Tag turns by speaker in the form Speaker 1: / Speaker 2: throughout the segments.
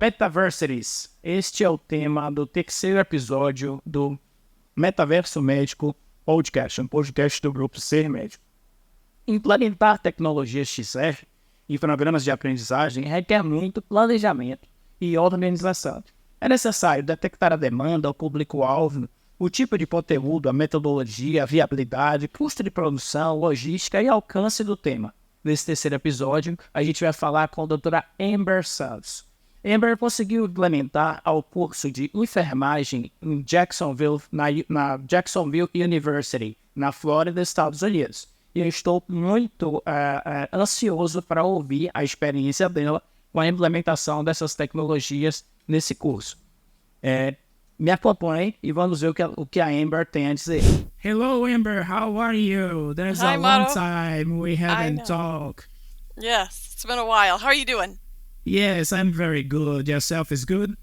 Speaker 1: Metaversities. Este é o tema do terceiro episódio do Metaverso Médico Podcast, um podcast do grupo Ser Médico. Implementar tecnologias XR em programas de aprendizagem requer muito planejamento e organização. É necessário detectar a demanda, o público-alvo, o tipo de conteúdo, a metodologia, a viabilidade, custo de produção, logística e alcance do tema. Nesse terceiro episódio, a gente vai falar com a doutora Amber Santos. Amber conseguiu implementar ao curso de enfermagem em Jacksonville, na Jacksonville University, na Flórida, Estados Unidos. E eu estou muito ansioso para ouvir a experiência dela com a implementação dessas tecnologias nesse curso. Me acompanhe e vamos ver o que a Amber tem a dizer. Hello, Amber. How are you? There's
Speaker 2: Hi,
Speaker 1: a
Speaker 2: Mauro.
Speaker 1: long time we haven't talked.
Speaker 2: Yes, it's been a while. How are you doing?
Speaker 1: Yes, I'm very good. Yourself is good?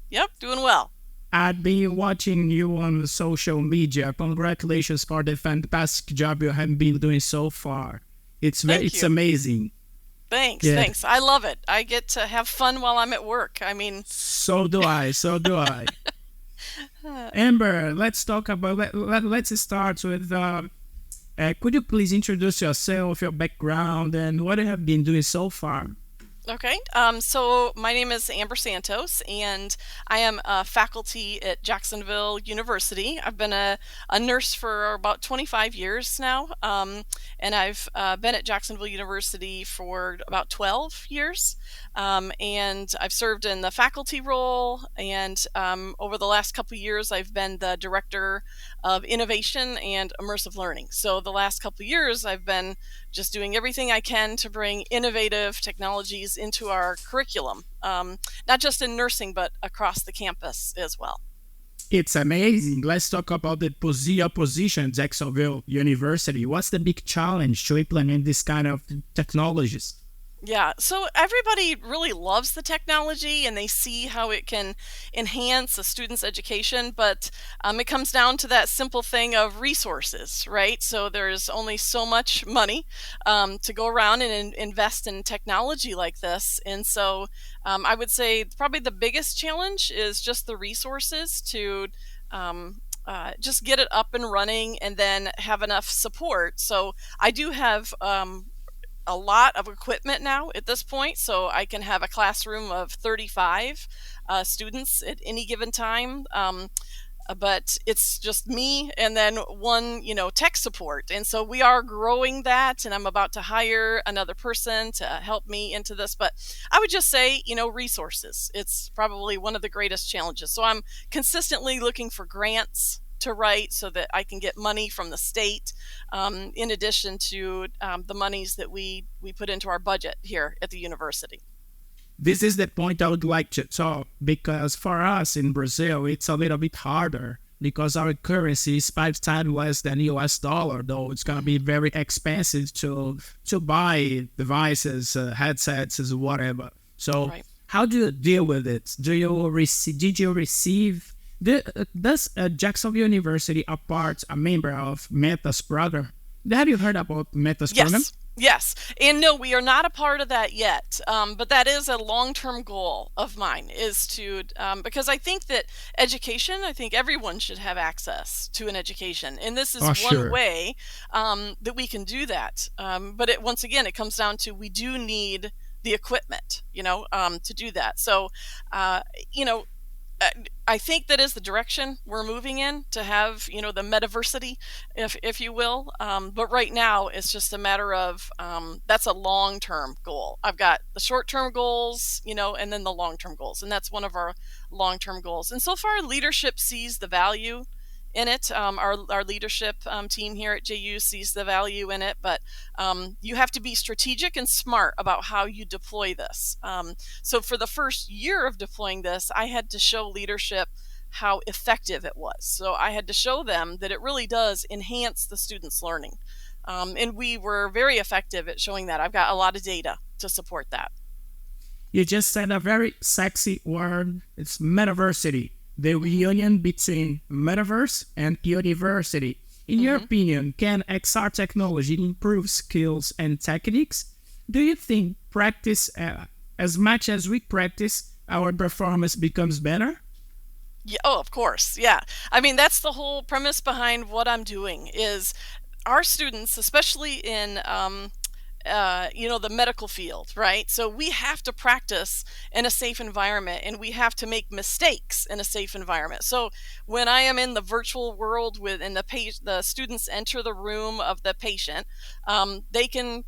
Speaker 2: Yep, doing well.
Speaker 1: I've been watching you on social media. Congratulations for the fantastic job you have been doing so far. It's amazing.
Speaker 2: Thanks. I love it. I get to have fun while I'm at work. I mean...
Speaker 1: So do I. Amber, let's start with, could you please introduce yourself, your background, and what you have been doing so far?
Speaker 2: Okay, so my name is Amber Santos, and I am a faculty at Jacksonville University. I've been a nurse for about 25 years now, and I've been at Jacksonville University for about 12 years, and I've served in the faculty role, and over the last couple of years, I've been the Director of Innovation and Immersive Learning. So the last couple of years, I've been just doing everything I can to bring innovative technologies into our curriculum, not just in nursing, but across the campus as well.
Speaker 1: It's amazing. Let's talk about your position at Jacksonville University. What's the big challenge to implement this kind of technologies?
Speaker 2: Yeah, so everybody really loves the technology and they see how it can enhance a student's education, but it comes down to that simple thing of resources, right? So there's only so much money to go around and invest in technology like this. And so I would say probably the biggest challenge is just the resources to just get it up and running and then have enough support. So I do have a lot of equipment now at this point, so I can have a classroom of 35 students at any given time, but it's just me and then one tech support, and so we are growing that, and I'm about to hire another person to help me into this. But I would just say resources, it's probably one of the greatest challenges. So I'm consistently looking for grants to write so that I can get money from the state, in addition to the monies that we put into our budget here at the university.
Speaker 1: This is the point I would like to talk, because for us in Brazil, it's a little bit harder because our currency is 5 times less than US dollar, though it's going to be very expensive to buy devices, headsets, whatever. So right. How do you deal with it? Did you receive does Jacksonville University a member of Meta's program? Have you heard about Meta's program?
Speaker 2: Yes. And no, we are not a part of that yet. But that is a long-term goal of mine, is to, because I think that education, I think everyone should have access to an education. And this is one way that we can do that. But once again, it comes down to we do need the equipment, to do that. So, I think that is the direction we're moving in, to have, the metaversity, if you will. But right now, it's just a matter of, that's a long-term goal. I've got the short-term goals, and then the long-term goals. And that's one of our long-term goals. And so far, leadership sees the value in it. Our leadership team here at JU sees the value in it, but you have to be strategic and smart about how you deploy this. So for the first year of deploying this, I had to show leadership how effective it was. So I had to show them that it really does enhance the students' learning. And we were very effective at showing that. I've got a lot of data to support that.
Speaker 1: You just said a very sexy word. It's metaversity. The reunion between metaverse and university. In your opinion, can XR technology improve skills and techniques? Do you think practice, as much as we practice, our performance becomes better?
Speaker 2: Yeah, oh, of course. Yeah. I mean, that's the whole premise behind what I'm doing is our students, especially in the medical field, right? So we have to practice in a safe environment, and we have to make mistakes in a safe environment. So when I am in the virtual world and the students enter the room of the patient, they can,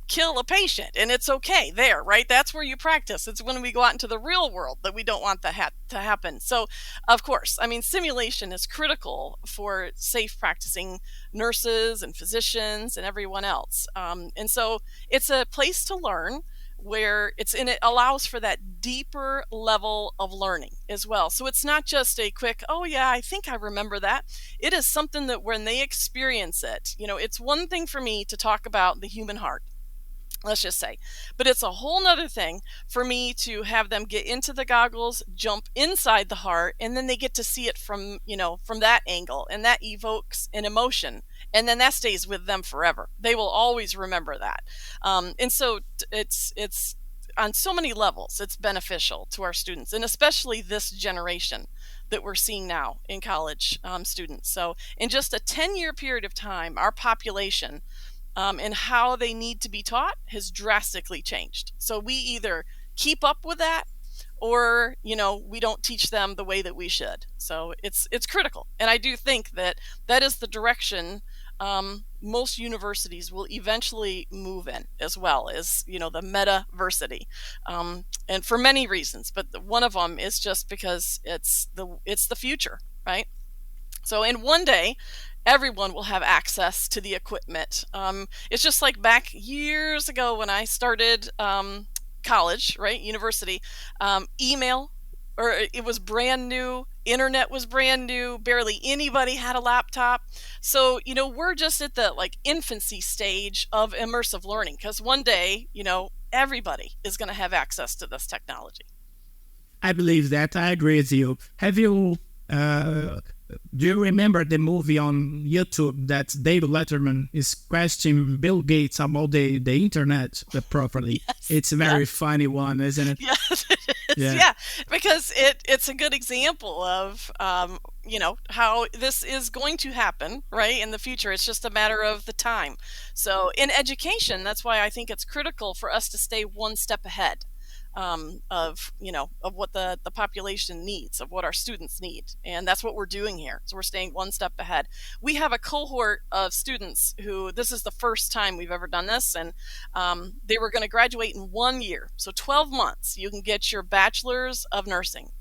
Speaker 2: kill a patient, and it's okay there, right? That's where you practice. It's when we go out into the real world that we don't want that to happen. So, of course, I mean, simulation is critical for safe practicing nurses and physicians and everyone else. And so it's a place to learn where it allows for that deeper level of learning as well. So it's not just a quick, oh yeah, I think I remember that. It is something that when they experience it, it's one thing for me to talk about the human heart, let's just say, but it's a whole nother thing for me to have them get into the goggles, jump inside the heart, and then they get to see it from that angle, and that evokes an emotion, and then that stays with them forever. They will always remember that. And so it's on so many levels, it's beneficial to our students, and especially this generation that we're seeing now in college students. So in just a 10-year period of time, our population and how they need to be taught has drastically changed. So we either keep up with that, or we don't teach them the way that we should. So it's critical, and I do think that is the direction most universities will eventually move in, as well as the metaversity, and for many reasons. But one of them is just because it's the future, right? So in one day, everyone will have access to the equipment. It's just like back years ago when I started college, right, university, email, or it was brand new. Internet was brand new. Barely anybody had a laptop. So, we're just at the infancy stage of immersive learning, because one day, everybody is going to have access to this technology.
Speaker 1: I believe that. I agree with you. Have you do you remember the movie on YouTube that David Letterman is questioning Bill Gates about the internet properly?
Speaker 2: Yes.
Speaker 1: It's a very funny one, isn't it?
Speaker 2: Yes, it is. Yeah, because it's a good example of how this is going to happen, right, in the future. It's just a matter of the time. So in education, that's why I think it's critical for us to stay one step ahead of what the population needs, of what our students need. And that's what we're doing here. So we're staying one step ahead. We have a cohort of students who, this is the first time we've ever done this, and they were going to graduate in 1 year. So 12 months, you can get your bachelor's of nursing.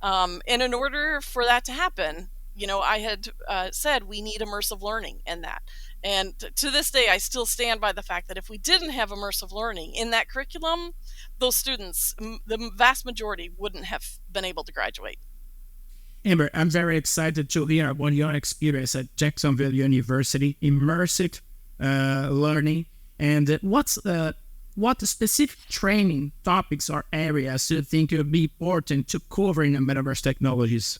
Speaker 2: And in order for that to happen, I had said we need immersive learning in that. And to this day, I still stand by the fact that if we didn't have immersive learning in that curriculum, those students, the vast majority, wouldn't have been able to graduate.
Speaker 1: Amber, I'm very excited to hear about your experience at Jacksonville University, immersive learning, and what specific training topics or areas do you think would be important to cover in the metaverse technologies?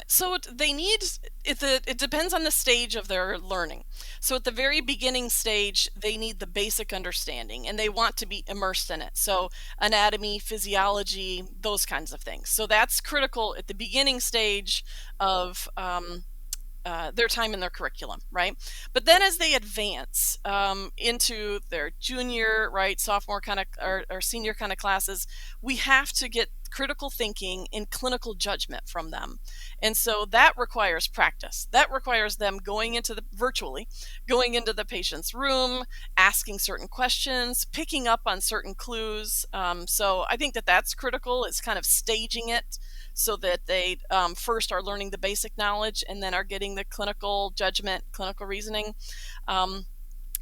Speaker 2: So they need, it depends on the stage of their learning. So at the very beginning stage, they need the basic understanding, and they want to be immersed in it. So anatomy, physiology, those kinds of things. So that's critical at the beginning stage of their time in their curriculum, right? But then as they advance into their junior, right, sophomore kind of, or senior kind of classes, we have to get critical thinking and clinical judgment from them. And so that requires practice. That requires them going into the patient's room, asking certain questions, picking up on certain clues. So I think that that's critical, is kind of staging it so that they first are learning the basic knowledge, and then are getting the clinical judgment, clinical reasoning. And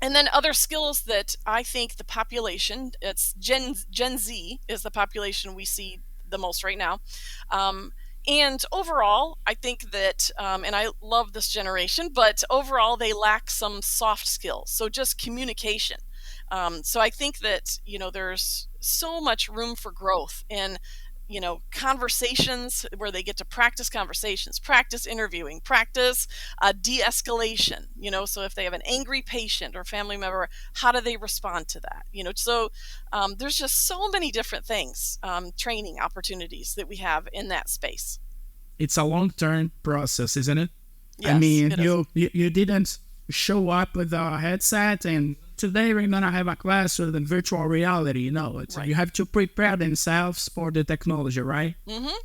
Speaker 2: then other skills that I think the population, it's Gen Z is the population we see the most right now. And overall, I think that, and I love this generation, but overall they lack some soft skills. So just communication. So I think that, there's so much room for growth in conversations where they get to practice conversations, practice interviewing, practice de-escalation, so if they have an angry patient or family member, how do they respond to that? So there's just so many different things, training opportunities that we have in that space.
Speaker 1: It's a long-term process, isn't it?
Speaker 2: Yes,
Speaker 1: I mean,
Speaker 2: it is.
Speaker 1: you didn't show up with a headset and today we're going to have a class with a virtual reality. No,
Speaker 2: Right.
Speaker 1: You have to prepare themselves for the technology, right?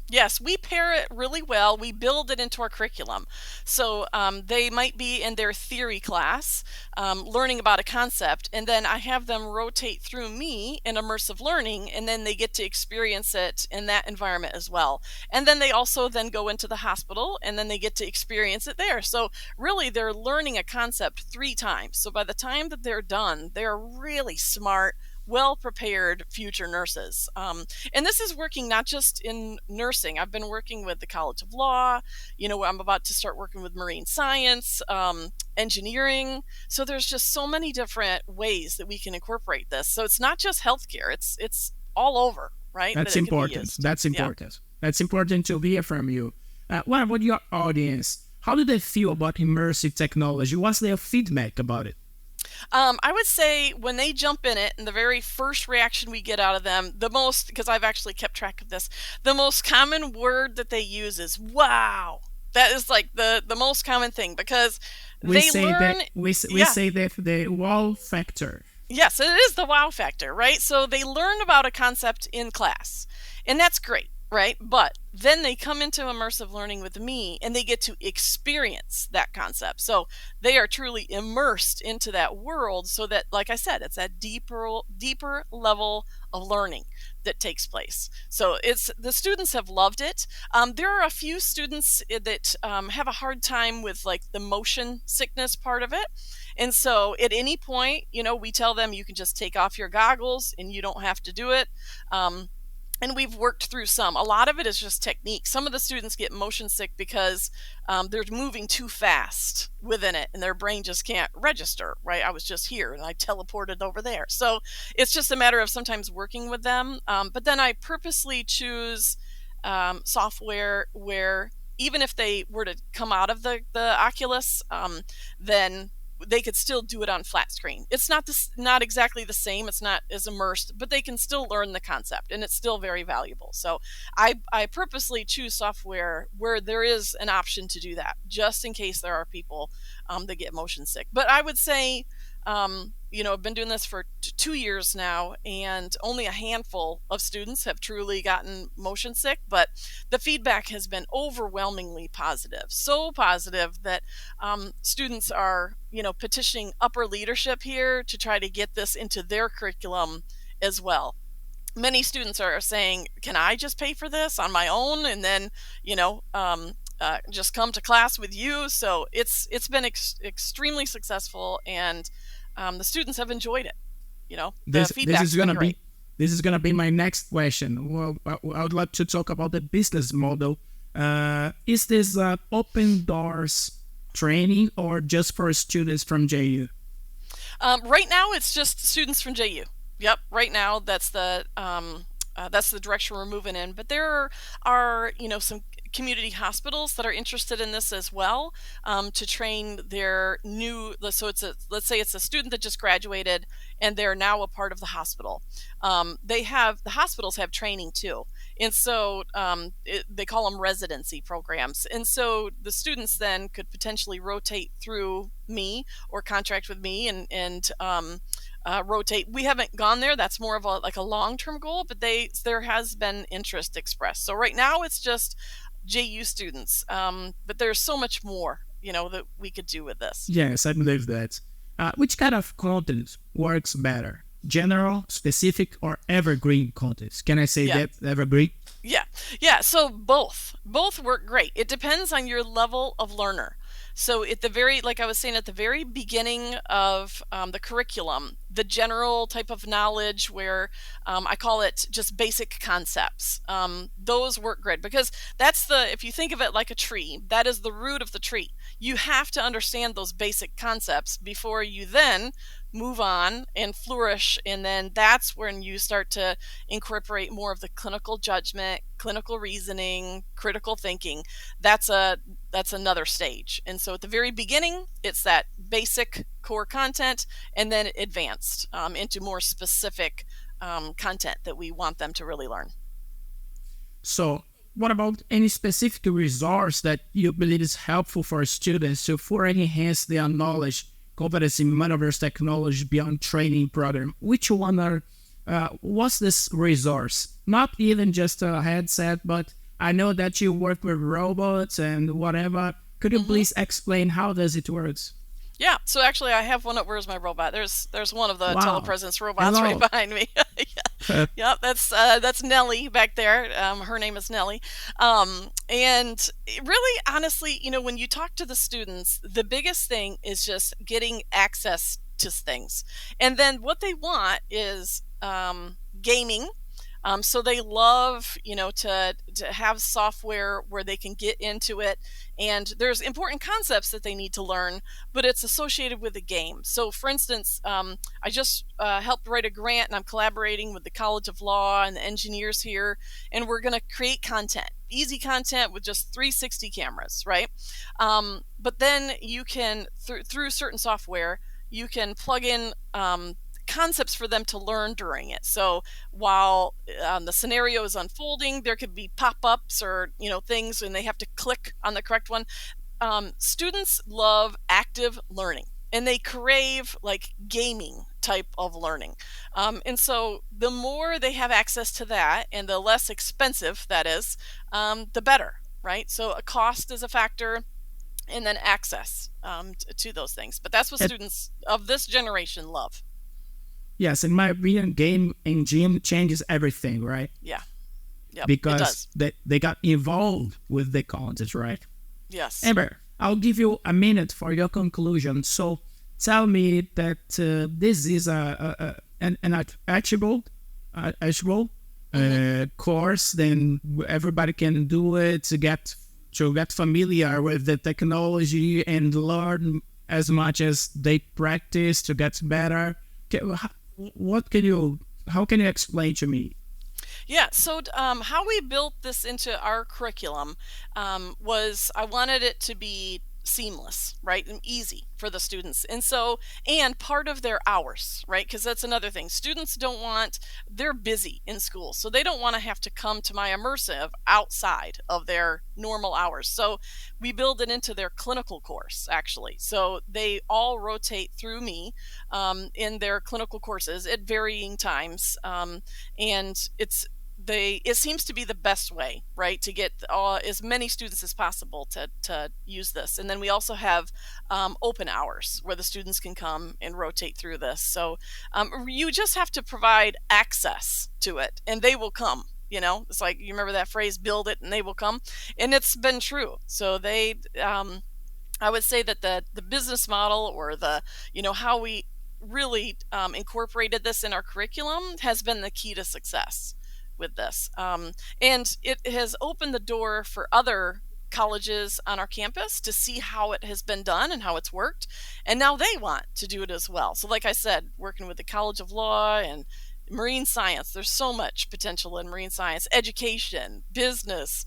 Speaker 2: Yes, we pair it really well. We build it into our curriculum. So they might be in their theory class, learning about a concept, and then I have them rotate through me in immersive learning, and then they get to experience it in that environment as well. And then they also then go into the hospital, and then they get to experience it there. So really, they're learning a concept 3 times. So by the time that they're done, they're really smart, well-prepared future nurses. And this is working not just in nursing. I've been working with the College of Law. I'm about to start working with marine science, engineering. So there's just so many different ways that we can incorporate this. So it's not just healthcare. It's all over, right?
Speaker 1: That's
Speaker 2: that it can be
Speaker 1: important.
Speaker 2: used.
Speaker 1: That's
Speaker 2: Yeah.
Speaker 1: important. That's important to hear from you. What about your audience? How do they feel about immersive technology? What's their feedback about it?
Speaker 2: I would say when they jump in it, and the very first reaction we get out of them, because I've actually kept track of this, the most common word that they use is "wow." That is like the most common thing, because
Speaker 1: We
Speaker 2: they
Speaker 1: say
Speaker 2: learn.
Speaker 1: that we
Speaker 2: Yeah.
Speaker 1: say that the wow factor.
Speaker 2: Yes, it is the wow factor, right? So they learn about a concept in class, and that's great, right? But then they come into immersive learning with me and they get to experience that concept. So they are truly immersed into that world, so that, like I said, it's that deeper level of learning that takes place. So the students have loved it. There are a few students that have a hard time with like the motion sickness part of it. And so at any point, we tell them you can just take off your goggles and you don't have to do it. And we've worked through some. A lot of it is just technique. Some of the students get motion sick because they're moving too fast within it and their brain just can't register, right? I was just here and I teleported over there. So it's just a matter of sometimes working with them. But then I purposely choose software where even if they were to come out of the Oculus, then they could still do it on flat screen. It's not exactly the same. It's not as immersed, but they can still learn the concept, and it's still very valuable. So I purposely choose software where there is an option to do that, just in case there are people that get motion sick. But I would say, I've been doing this for 2 years now, and only a handful of students have truly gotten motion sick, but the feedback has been overwhelmingly positive. So positive that students are, petitioning upper leadership here to try to get this into their curriculum as well. Many students are saying, can I just pay for this on my own and then, just come to class with you? So it's been extremely successful, and the students have enjoyed it. The feedback's been great.
Speaker 1: This is gonna be my next question. Well, I would like to talk about the business model. Is this open doors training or just for students from JU?
Speaker 2: Right now, it's just students from JU. Yep. Right now, that's the direction we're moving in. But there are some community hospitals that are interested in this as well, to train their new. So let's say it's a student that just graduated and they're now a part of the hospital. The hospitals have training too, and so they call them residency programs. And so the students then could potentially rotate through me or contract with me and rotate. We haven't gone there. That's more of a long-term goal, but there has been interest expressed. So right now it's just JU students, but there's so much more, that we could do with this.
Speaker 1: Yes, I believe that. Which kind of content works better? General, specific, or evergreen content? Can I say that evergreen?
Speaker 2: Yeah. So both work great. It depends on your level of learner. So like I was saying, at the very beginning of the curriculum, the general type of knowledge where I call it just basic concepts, those work great, because if you think of it like a tree, that is the root of the tree. You have to understand those basic concepts before you then move on and flourish. And then that's when you start to incorporate more of the clinical judgment, clinical reasoning, critical thinking. That's another stage. And so at the very beginning, it's that basic core content, and then advanced into more specific content that we want them to really learn.
Speaker 1: So what about any specific resource that you believe is helpful for students to further enhance their knowledge, competence in metaverse technology beyond training program? Which one what's this resource? Not even just a headset, but I know that you work with robots and whatever. Could you please explain how does it works?
Speaker 2: Yeah, so actually I have one. Where's my robot? There's one of the telepresence robots
Speaker 1: Hello.
Speaker 2: right behind me. Yeah, that's Nellie back there. Her name is Nellie. And really, honestly, when you talk to the students, the biggest thing is just getting access to things. And then what they want is gaming. So they love, to have software where they can get into it. And there's important concepts that they need to learn, but it's associated with a game. So for instance, I just helped write a grant, and I'm collaborating with the College of Law and the engineers here, and we're going to create content, easy content with just 360 cameras, right? But then you can, through certain software, you can plug in concepts for them to learn during it. So while the scenario is unfolding, there could be pop-ups or things, and they have to click on the correct one. Students love active learning, and they crave like gaming type of learning. And so the more they have access to that, and the less expensive that is, the better, right? So a cost is a factor, and then access to those things. But that's what students of this generation love.
Speaker 1: Yes, in my opinion, game engine changes everything, right?
Speaker 2: Yeah. Yep,
Speaker 1: because they got involved with the content, right?
Speaker 2: Yes.
Speaker 1: Amber, I'll give you a minute for your conclusion. So tell me that this is an achievable course, then everybody can do it to get familiar with the technology and learn as much as they practice to get better. How can you explain to me?
Speaker 2: Yeah, so how we built this into our curriculum was I wanted it to be seamless, right, and easy for the students. And part of their hours, right, because that's another thing. Students they're busy in school, so they don't want to have to come to my immersive outside of their normal hours. So we build it into their clinical course, actually. So they all rotate through me in their clinical courses at varying times, and it seems to be the best way, right, to get as many students as possible to use this. And then we also have open hours where the students can come and rotate through this. So you just have to provide access to it, and they will come. It's like, you remember that phrase, build it and they will come, and it's been true. So I would say that the business model, or how we really incorporated this in our curriculum, has been the key to success with this. And it has opened the door for other colleges on our campus to see how it has been done and how it's worked. And now they want to do it as well. So like I said, working with the College of Law and marine science, there's so much potential in marine science, education, business,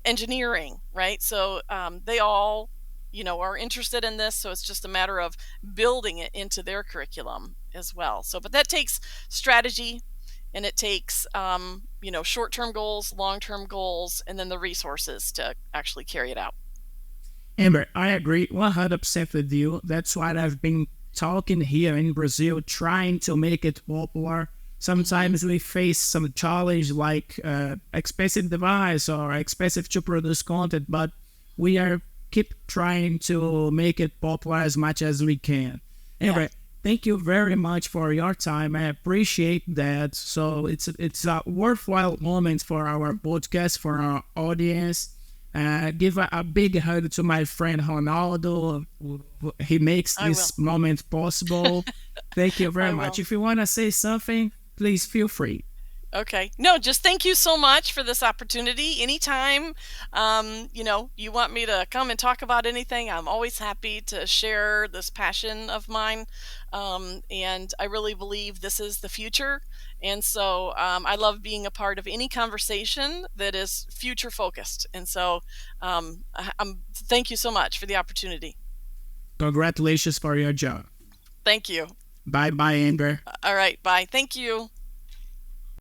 Speaker 2: engineering, right? So they all are interested in this. So it's just a matter of building it into their curriculum as well. So, but that takes strategy, and it takes, short-term goals, long-term goals, and then the resources to actually carry it out.
Speaker 1: Amber, I agree 100% with you. That's what I've been talking here in Brazil, trying to make it popular. Sometimes we face some challenge like expensive device or expensive to produce content, but we keep trying to make it popular as much as we can. Amber, yeah. Thank you very much for your time. I appreciate that. So it's a worthwhile moment for our podcast, for our audience. Give a big hug to my friend Ronaldo. He makes this moment possible. Thank you very much. If you want to say something, please feel free.
Speaker 2: Okay. No, just thank you so much for this opportunity. Anytime, you want me to come and talk about anything, I'm always happy to share this passion of mine. And I really believe this is the future. And so I love being a part of any conversation that is future focused. And so thank you so much for the opportunity.
Speaker 1: Congratulations for your job.
Speaker 2: Thank you.
Speaker 1: Bye bye, Amber.
Speaker 2: All right. Bye. Thank you.